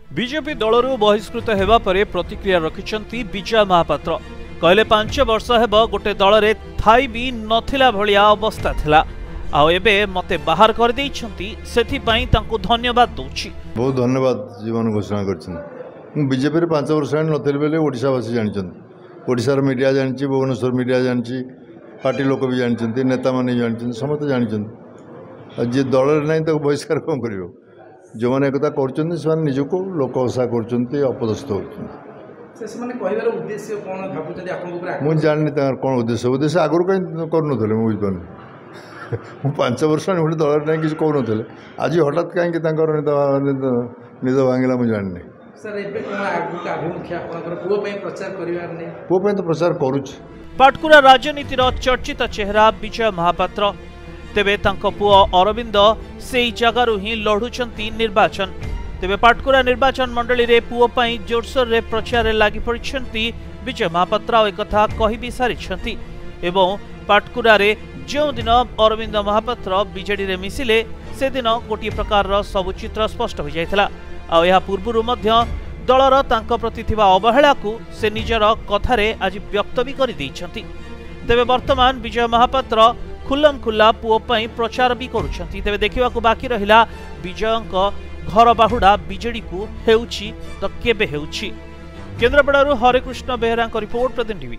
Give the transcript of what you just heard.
BJP दलरू बहिष्कृत हेबा परे प्रतिक्रिया रखिछंती विजय महापात्र। कहले 5 वर्ष हेब गोटे दल रे थाई भी नथिला भलिया अवस्था थिला आ एबे मते बाहर कर दैछंती सेथि पई तांको धन्यवाद दोछि। बहुत धन्यवाद जीवन घोषणा करछन। मु बीजेपी रे 5 वर्ष नथिल बेले ओडिशावासी जानिछन। ओडिशार मीडिया जानिछि, भुवनेश्वर मीडिया जानिछि, पार्टी लोक भी जानिछंती, नेता माने जानिछन, समस्त जानिछन। जे दल रे नै त बहिष्कार कोन करियो। जो मैंने एक निजक लोक आशा करपदस्थ मुझे जानी कौन उद्देश्य उद्देश्य आगुरी कहीं करूँ बुझे मुझे 5 वर्ष गोटे दल ना कि कहून आज हठात कहीं निद भांगला मुझे जानी पुओ तो प्रचार करुच्च। पाटकुरा राजनीतिर चर्चित चेहरा विजय महापात्र। तेबे तांको पुओ अरविंद से जगारु ही लढुचंती निर्वाचन। तेबे पाटकुरा निर्वाचन मंडली रे पुओ पई जोरसोर रे प्रचार लागि पड़िछंती विजय महापात्र एक कथा कहि भी सारिछंती एवं पाटकुरा रे जो दिन अरविंद महापात्र बीजेडी रे मिसिले से दिन गोटी प्रकार रो सब चित्र स्पष्ट हो जायथला। आ या पूर्वरु मध्य दलर तांको प्रति थिबा अवहेला को से निजर कथारे आज व्यक्त भी करि दैछंती। तेबे वर्तमान विजय महापात्र खुल्लम खुल्ला पुओ पई प्रचार भी करुछंती। तेबे देखिबा को बाकी रहिला विजयंक घर बाहुडा बीजेडी को हेउछि तो केबे हेउछि। केन्द्रापड़ारू हरे कृष्ण बेहरा रिपोर्ट, प्रतिदिन टीवी।